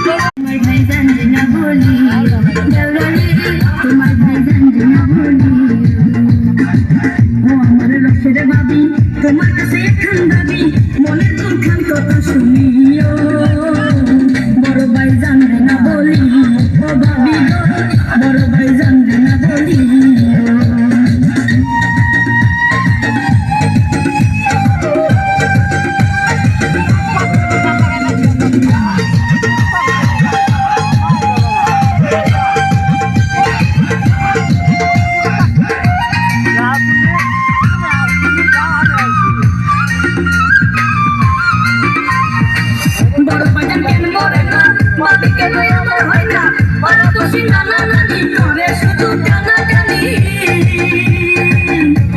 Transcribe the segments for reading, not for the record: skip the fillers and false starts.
তোমার ভাইজান না বলি দেওরারে তোমার ভাইজান না বলি ও আমার রসের বাবি তোমার কাছে এখন দাবি মনের দুঃখান কথা শুনিও বড় ভাইজান না বলি ও ভাবি গো বড় ভাইজান না বলি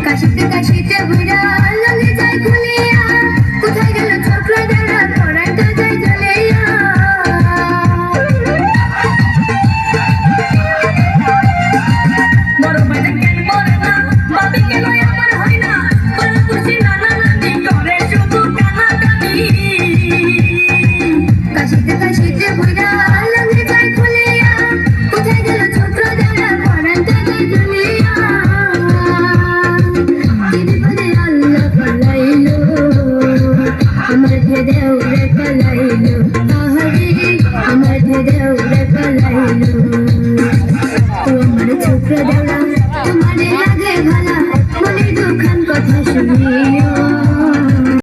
কাশিতে কাশিতে ঘুরা লগে যায় খুলিয়া কোথায় গেল ছোকরা যারা পড়াটা যায় জ্বলিয়া বড় বাজার কেন মরে না বাবি কেন আমার হয় না বড় খুশি নানা নানি করে শুধু কানাকানি কাশিতে কাশিতে ঘুরা লগে যায় খুলিয়া কোথায় গেল ছোকরা যারা পড়াটা যায় জ্বলিয়া আমার দেউরে পালাইলো আহারে আমার দেউরে পালাইলো